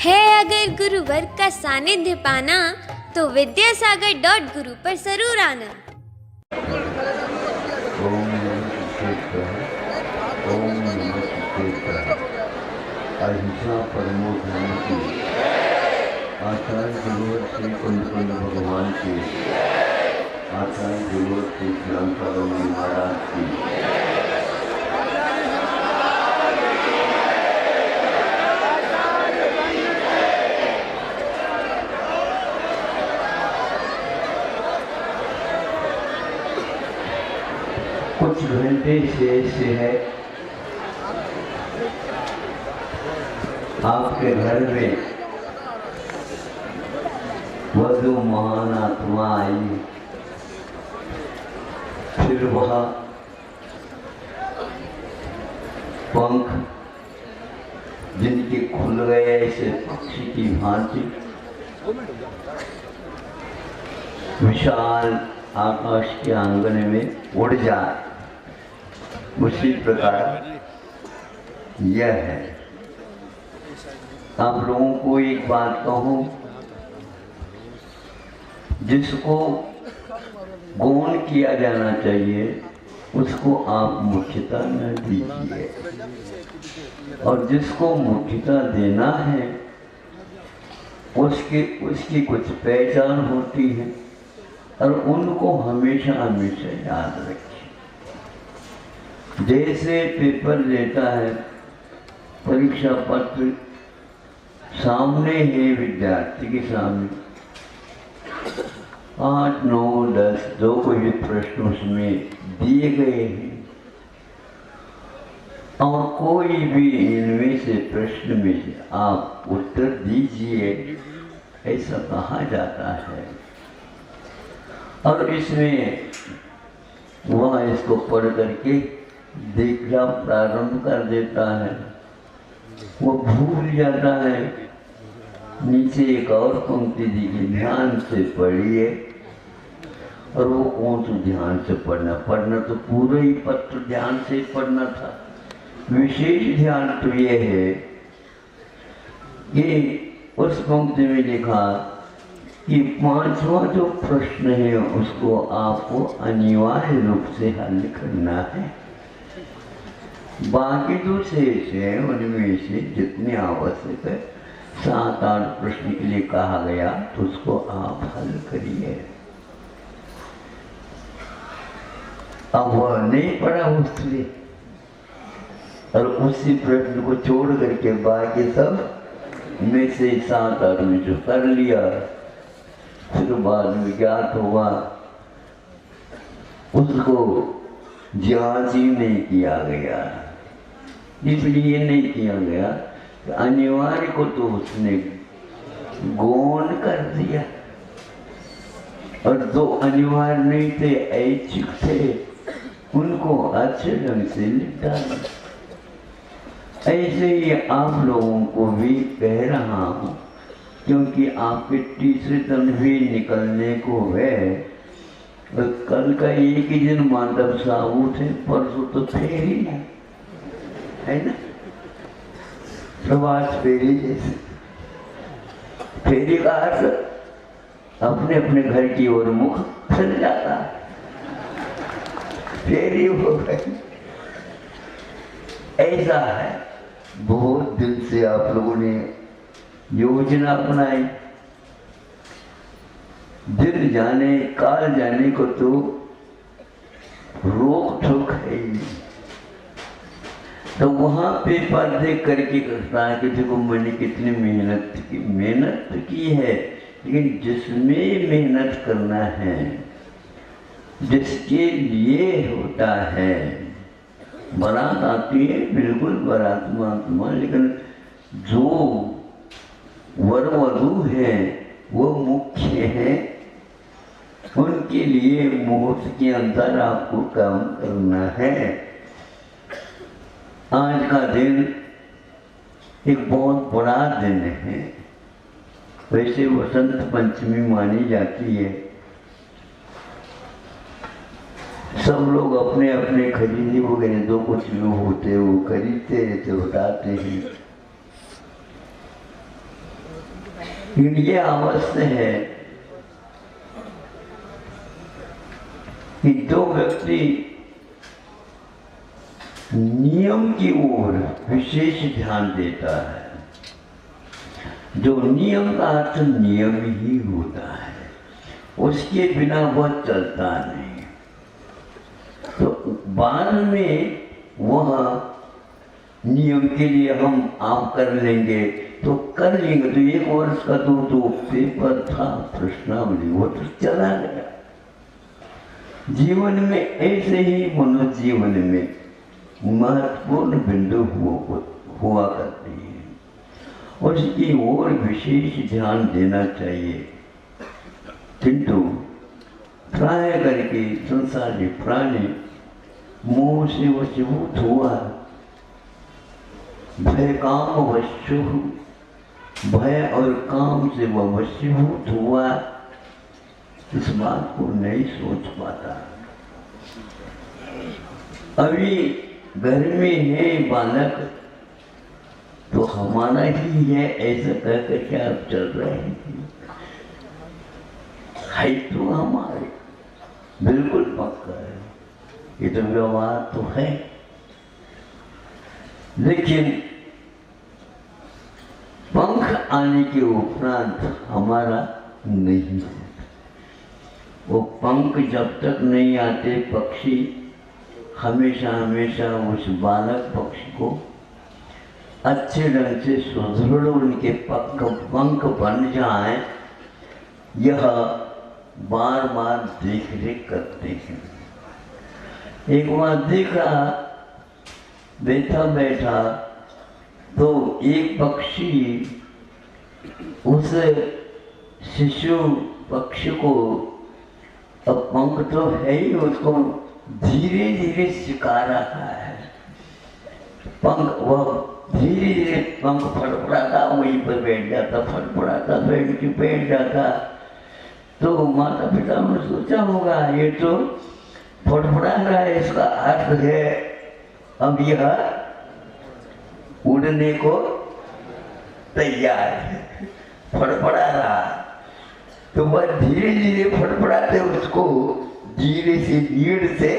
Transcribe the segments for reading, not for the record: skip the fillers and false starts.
है अगर गुरुवर का सानिध्य पाना तो विद्यासागर.गुरु पर जरूर आना। ओम नमः शिवाय। ओम नमः शिवाय। अहिंसा परमो धर्म की आचार्य गुरुवर श्री कुंद भगवान की, आचार्य गुरुवर श्री श्यामचरण महाराज की। कुछ घंटे शेष है आपके घर में वधु महान आत्मा आई, फिर वह पंख जिनके खुल गए ऐसे पक्षी की भांति विशाल आकाश के आंगन में उड़ जाए, उसी प्रकार यह है। आप लोगों को एक बात कहूं, जिसको गौण किया जाना चाहिए उसको आप मुख्यता न दीजिए, और जिसको मुख्यता देना है उसकी कुछ पहचान होती है, और उनको हमेशा हमेशा याद रखिए। जैसे पेपर लेता है, परीक्षा पत्र सामने है विद्यार्थी के सामने, 8, 9, 10 जो कोई प्रश्न उसमें दिए गए हैं, और कोई भी इनमें से प्रश्न में से आप उत्तर दीजिए, ऐसा कहा जाता है। और इसमें वह इसको पढ़ करके देखना प्रारंभ कर देता है, वो भूल जाता है। नीचे एक और पंक्ति दी कि ध्यान से पढ़िए, और वो कौन सा ध्यान से पढ़ना तो पूरा ही पत्र ध्यान से पढ़ना था। विशेष ध्यान तो ये है कि उस पंक्ति में लिखा कि 5वां जो प्रश्न है उसको आपको अनिवार्य रूप से हल करना है। बाकी जो शेष है उनमें से जितने आवश्यक है 7-8 प्रश्न के लिए कहा गया, तो उसको आप हल करिए। अब वह नहीं पढ़ा उसने, और उसी प्रश्न को छोड़ करके बाकी सब में से 7-8 में जो कर लिया, फिर बाद में ज्ञात हुआ उसको जांच ही नहीं किया गया। इसलिए नहीं किया गया कि अनिवार्य को तो उसने गौण कर दिया, और जो अनिवार्य नहीं थे, ऐच्छिक थे, उनको अच्छे ढंग से निपटा दिया। ऐसे ही आप लोगों को भी कह रहा हूँ, क्योंकि आपके तीसरे दिन भी निकलने को है। कल का एक ही दिन माधव साहू थे, परसों तो फेरी है ना, प्रभात फेरी जैसे। फेरी का अर्थ अपने अपने घर की ओर मुख फिर जाता है, फेरी हो गई। ऐसा है, बहुत दिन से आप लोगों ने योजना अपनाई, दिन जाने काल जाने को तो रोक ठोक है ही। तो वहां पे पर्दे करके कहता है कि देखो मैंने कितनी मेहनत की है, लेकिन जिसमें मेहनत करना है, जिसके लिए होता है, बारात आती है बिल्कुल बारात महात्मा, लेकिन जो वर वधू है वो मुख्य है, उनके लिए मुहूर्त के अंदर आपको काम करना है। आज का दिन एक बहुत बड़ा दिन है। वैसे वसंत पंचमी मानी जाती है, सब लोग अपने अपने खरीदी वगैरह जो कुछ भी होते वो खरीदते रहते, उठाते हैं। ये अवस्था है कि दो व्यक्ति नियम की ओर विशेष ध्यान देता है। जो नियम का अर्थ नियम ही होता है, उसके बिना वह चलता नहीं। तो बाद में वह नियम के लिए हम आप कर लेंगे तो कर लेंगे। तो 1 वर्ष का तो पेपर था, प्रश्नावली, वो तो चला गया। जीवन में ऐसे ही मनुष्य जीवन में महत्वपूर्ण बिंदु हुआ करती है, उसकी ओर विशेष ध्यान देना चाहिए। किंतु प्राय करके संसारी प्राणी मोह से वशीभूत हुआ, भय काम वशु, भय और काम से वह वशीभूत हुआ, इस बात को नहीं सोच पाता। अभी घर में है बालक तो हमारा ही है ऐसा कहकर क्या आप चल रहे हैं? है तो हमारे, बिल्कुल पक्का है, ये तो व्यवहार तो है। लेकिन पंख आने के उपरांत हमारा नहीं है। वो पंख जब तक नहीं आते, पक्षी हमेशा हमेशा उस बालक पक्षी को अच्छे ढंग से सुदृढ़ उनके पंख बन जाए, यह बार बार देख रेख करते हैं। एक बार देखा, बैठा बैठा तो एक पक्षी उस शिशु पक्षी को, अब पंख तो है ही, उसको धीरे धीरे सिखा रहा है। पंख वह धीरे धीरे पंख फड़फड़ाता, वहीं पर बैठ जाता, फड़फड़ाता बैठ जाता। तो माता पिता ने सोचा होगा ये तो फड़फड़ा रहा है, इसका अर्थ है अब यह उड़ने को तैयार है, फड़फड़ा रहा। तो वह धीरे धीरे फड़फड़ाते उसको धीरे से भीड़ से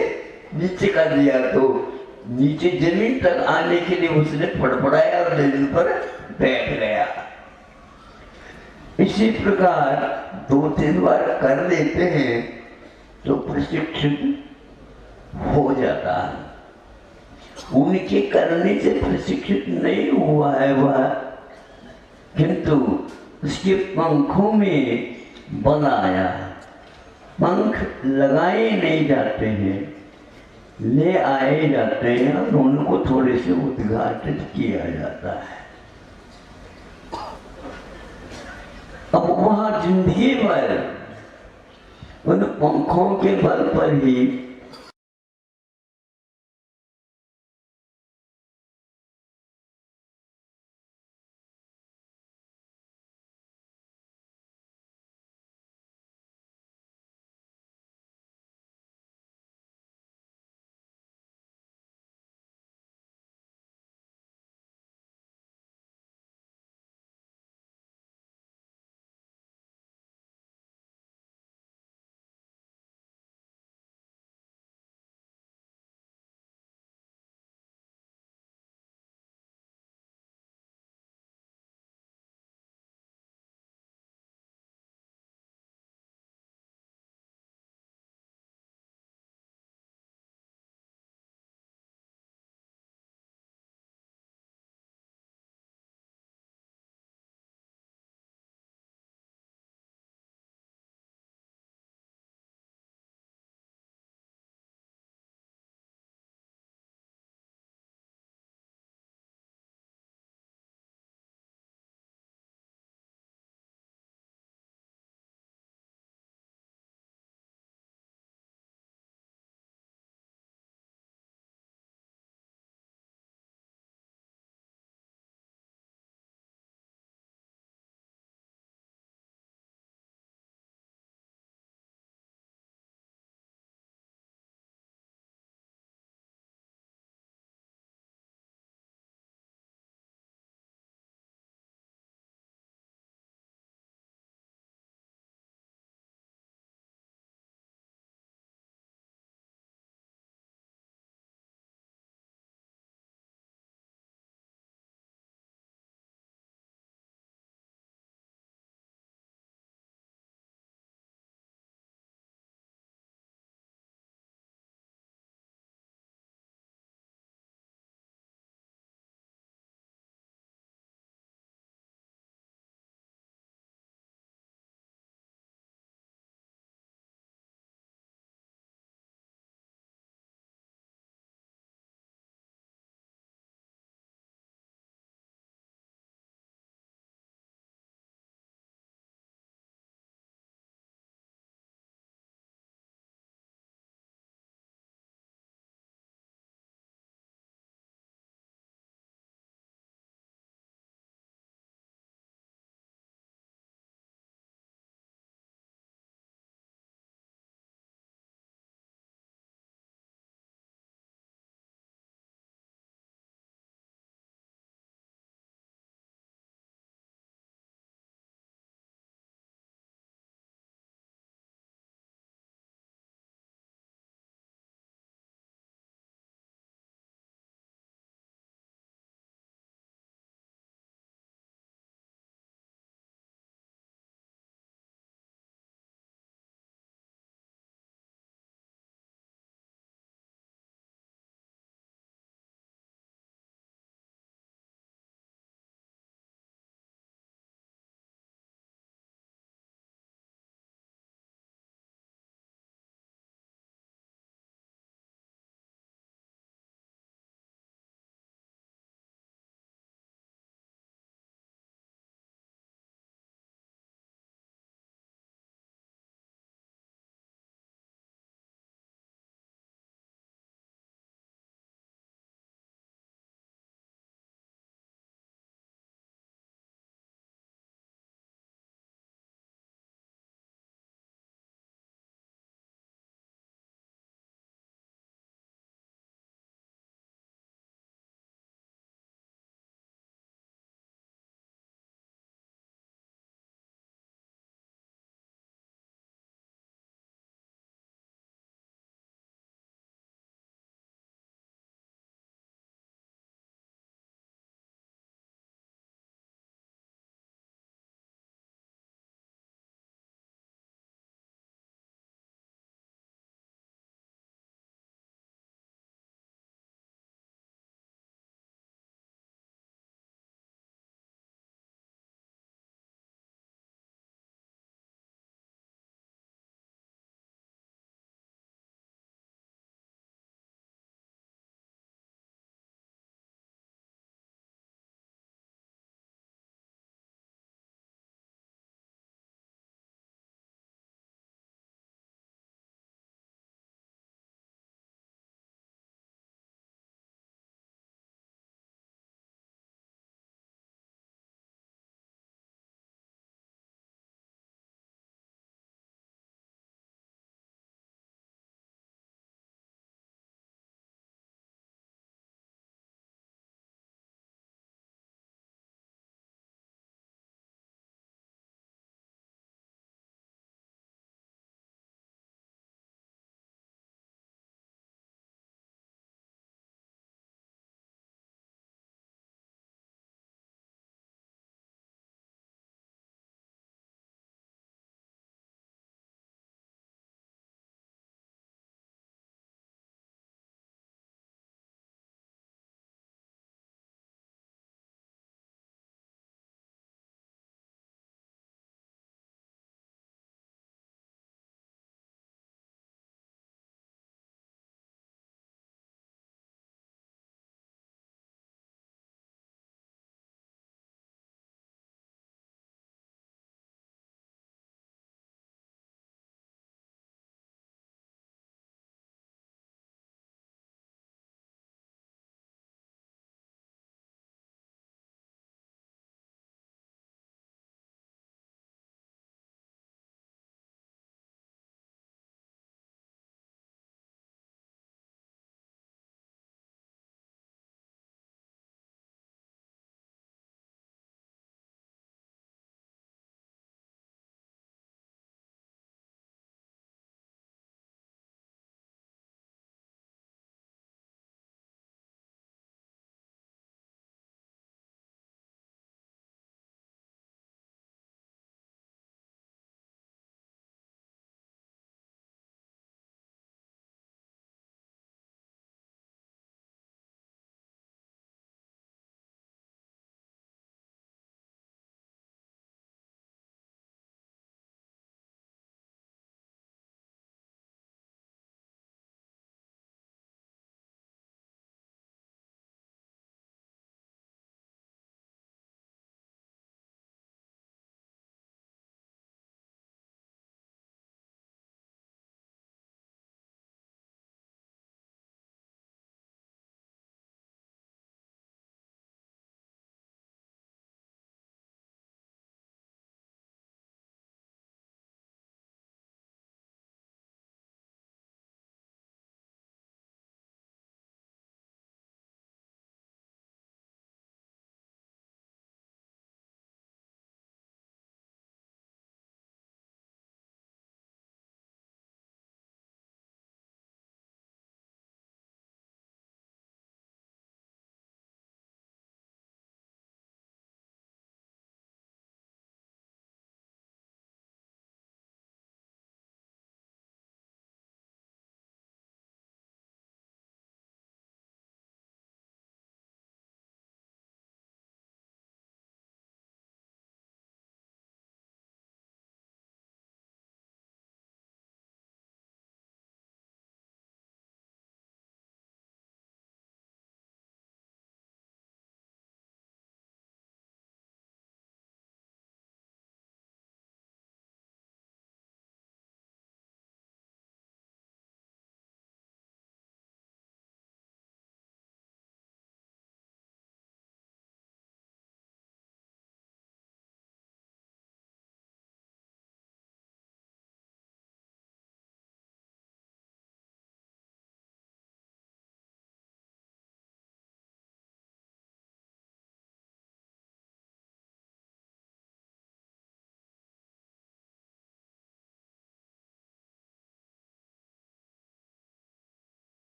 नीचे कर दिया। तो नीचे जमीन तक आने के लिए उसने फड़फड़ाया और जमीन पर बैठ गया। इसी प्रकार 2-3 बार कर लेते हैं तो प्रशिक्षित हो जाता है। उनके करने से प्रशिक्षित नहीं हुआ है वह, किंतु उसके पंखों में बल आया। पंख लगाए नहीं जाते हैं, ले आए जाते हैं और उनको थोड़े से उद्घाटित किया जाता है। अब वह जिंदगी भर उन पंखों के बल पर ही